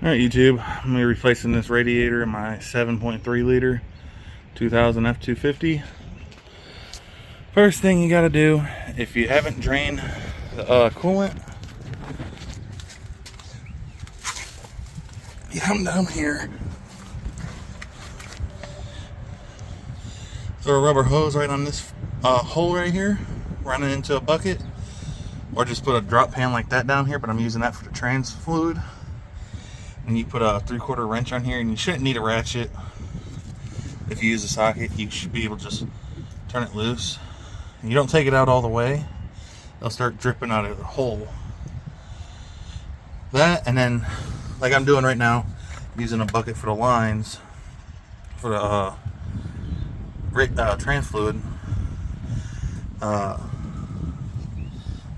Alright YouTube, I'm going to be replacing this radiator in my 7.3 liter 2000 F250. First thing you got to do, if you haven't drained the coolant, you come down here, throw a rubber hose right on this hole right here, run it into a bucket, or just put a drop pan like that down here, but I'm using that for the trans fluid. And you put a 3/4 wrench on here, and you shouldn't need a ratchet. If you use a socket, you should be able to just turn it loose. And you don't take it out all the way, they'll start dripping out of the hole. That, and then like I'm doing right now, using a bucket for the lines for the trans fluid.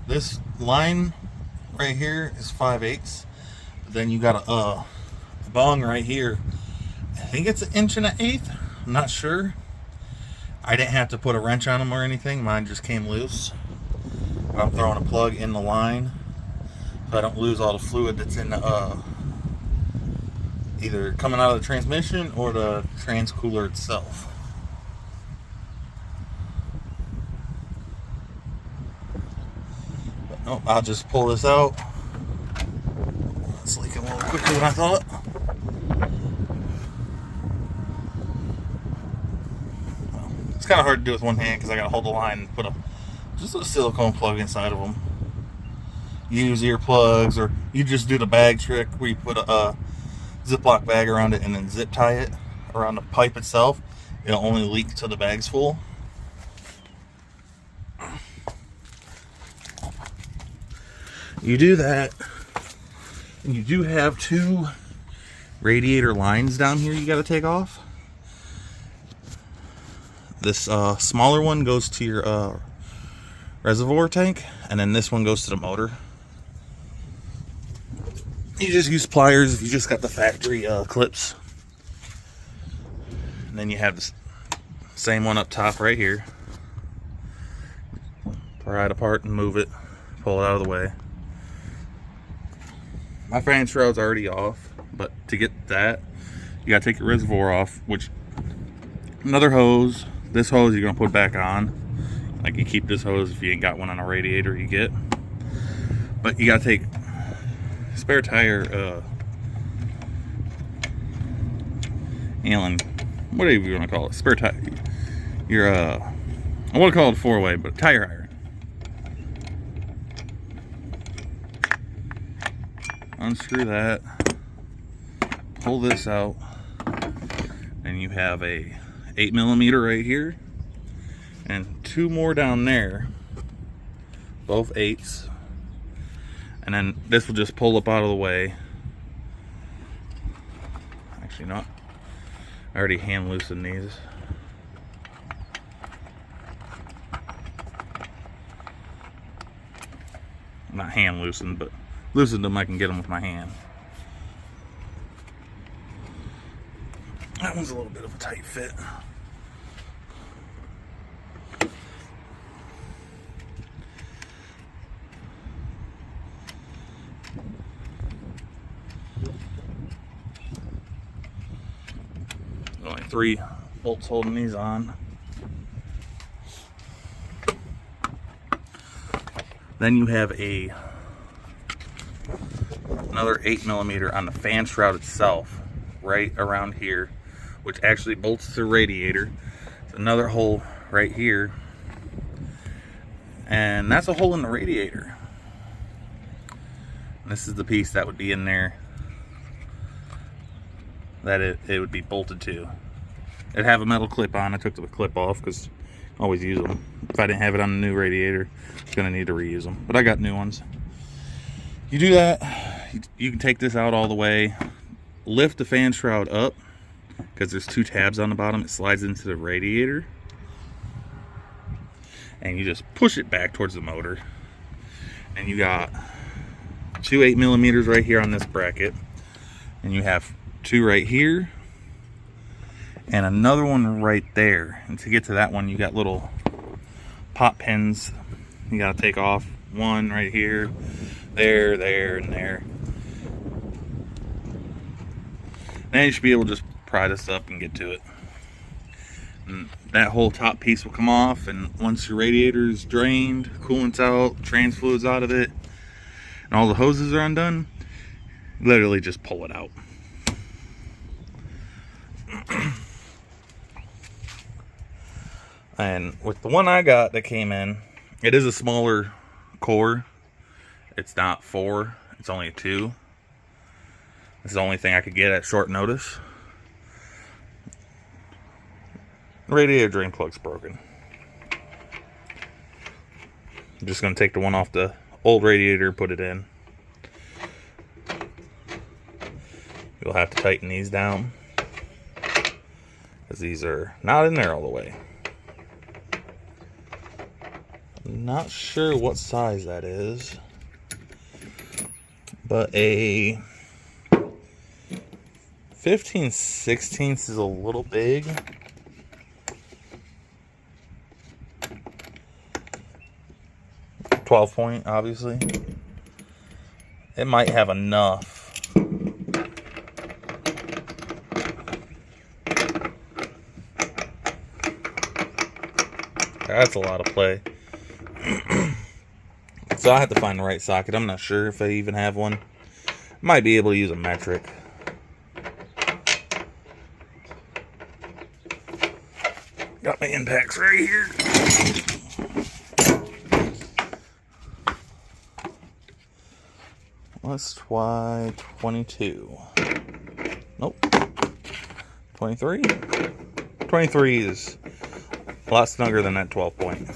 This line right here is 5/8. Then you got a bong right here. I think it's 1 1/8 inches. I'm not sure. I didn't have to put a wrench on them or anything. Mine just came loose. I'm throwing a plug in the line so I don't lose all the fluid that's in the either coming out of the transmission or the trans cooler itself. But nope, I'll just pull this out. It's leaking a little quicker than I thought. Well, it's kind of hard to do with one hand because I got to hold the line and put just a silicone plug inside of them. Use earplugs, or you just do the bag trick where you put a Ziploc bag around it and then zip tie it around the pipe itself. It'll only leak till the bag's full. You do that. And you do have 2 radiator lines down here you got to take off. This smaller one goes to your reservoir tank, and then this one goes to the motor. You just use pliers if you just got the factory clips. And then you have this same one up top right here. Pry it apart and move it, pull it out of the way. My fan shroud's already off, but to get that, you gotta take your reservoir off, which another hose, this hose you're gonna put back on. Like, you keep this hose if you ain't got one on a radiator you get. But you gotta take spare tire, Allen, whatever you wanna call it, spare tire. Your, I wanna call it a 4-way, but tire iron. Unscrew that, pull this out, and you have a 8mm right here and 2 more down there, both 8s, and then this will just pull up out of the way. Actually not, I already hand loosened these. Not hand loosened, but loosened them. I can get them with my hand. That one's a little bit of a tight fit. Only 3 bolts holding these on. Then you have another 8mm on the fan shroud itself, right around here, which actually bolts the radiator. It's another hole right here, and that's a hole in the radiator. And this is the piece that would be in there that it would be bolted to. It'd have a metal clip on. I took the clip off because I always use them. If I didn't have it on the new radiator, I'm gonna need to reuse them, but I got new ones. You do that, you can take this out all the way, lift the fan shroud up, because there's 2 tabs on the bottom. It slides into the radiator, and you just push it back towards the motor, and you got 2 8mm right here on this bracket, and you have 2 right here and another one right there. And to get to that one, you got little pop pins you got to take off. One right here, there, and there. Now you should be able to just pry this up and get to it. And that whole top piece will come off, and once your radiator is drained, coolant's out, trans fluid's out of it, and all the hoses are undone, literally just pull it out. And with the one I got that came in, it is a smaller core. It's not 4, it's only a 2. This is the only thing I could get at short notice. Radiator drain plug's broken. I'm just going to take the one off the old radiator and put it in. You'll have to tighten these down, because these are not in there all the way. I'm not sure what size that is, but a 15/16 is a little big. .12 point, obviously. It might have enough. That's a lot of play. So I have to find the right socket. I'm not sure if I even have one. Might be able to use a metric. Got my impacts right here. Let's try 22. Nope. 23? 23 is a lot snugger than that 12 point.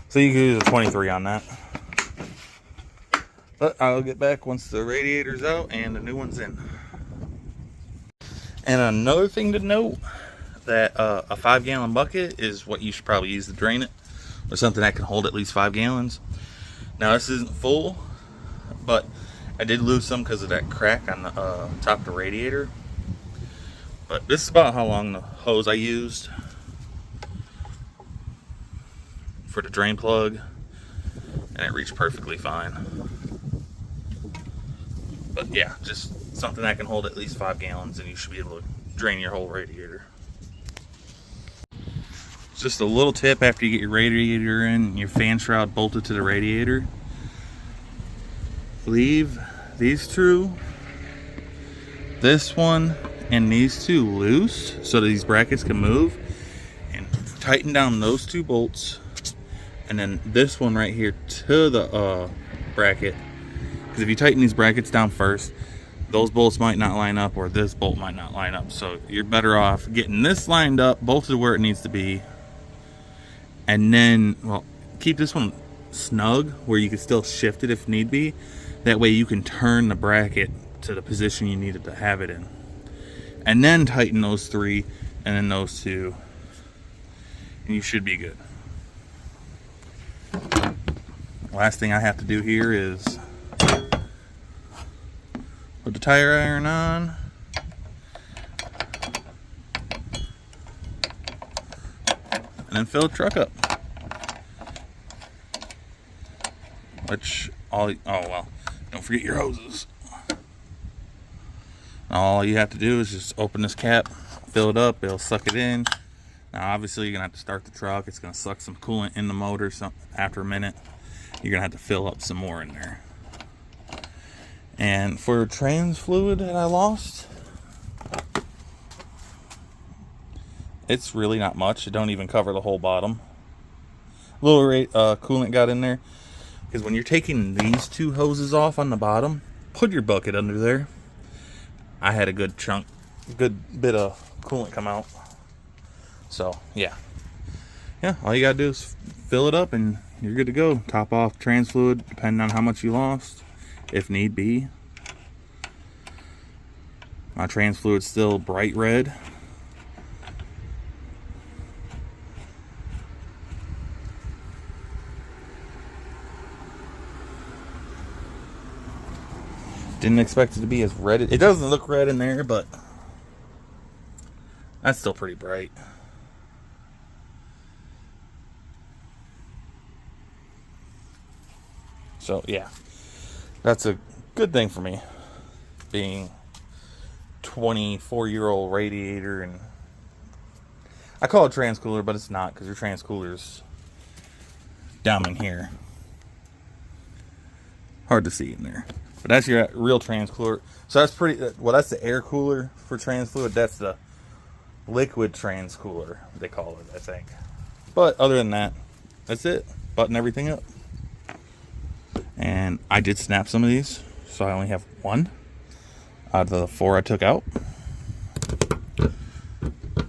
So you can use a 23 on that. But I'll get back once the radiator's out and the new one's in. And another thing to note, that a 5-gallon bucket is what you should probably use to drain it, or something that can hold at least 5 gallons. Now this isn't full, but I did lose some because of that crack on the top of the radiator. But this is about how long the hose I used for the drain plug, and it reached perfectly fine. But yeah, just something that can hold at least 5 gallons, and you should be able to drain your whole radiator. Just a little tip after you get your radiator in, your fan shroud bolted to the radiator. Leave these two, this one, and these two loose so that these brackets can move, and tighten down those 2 bolts, and then this one right here to the bracket, because if you tighten these brackets down first, those bolts might not line up, or this bolt might not line up. So you're better off getting this lined up, bolted where it needs to be, and then, well, keep this one snug where you can still shift it if need be. That way you can turn the bracket to the position you needed to have it in, and then tighten those 3 and then those 2, and you should be good. Last thing I have to do here is put the tire iron on, and then fill the truck up. Oh well, don't forget your hoses. All you have to do is just open this cap, fill it up, it'll suck it in. Now obviously you're gonna have to start the truck, it's gonna suck some coolant in the motor. After a minute, you're gonna have to fill up some more in there. And for trans fluid that I lost, it's really not much. It don't even cover the whole bottom. A little coolant got in there, because when you're taking these 2 hoses off on the bottom, put your bucket under there. I had a good bit of coolant come out. So yeah, all you gotta do is fill it up and you're good to go. Top off trans fluid depending on how much you lost, if need be. My trans fluid's still bright red. Didn't expect it to be as red. It doesn't look red in there, but that's still pretty bright. So yeah, that's a good thing for me. being 24-year-old radiator, and I call it trans cooler, but it's not, because your trans cooler's down in here. Hard to see in there, but that's your real trans cooler. So that's pretty, well, that's the air cooler for trans fluid. That's the liquid trans cooler, they call it, I think. But other than that, that's it. Button everything up. And I did snap some of these, so I only have one out of the 4 I took out.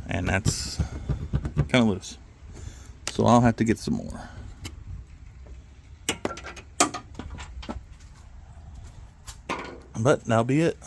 And that's kind of loose, so I'll have to get some more. But that'll be it.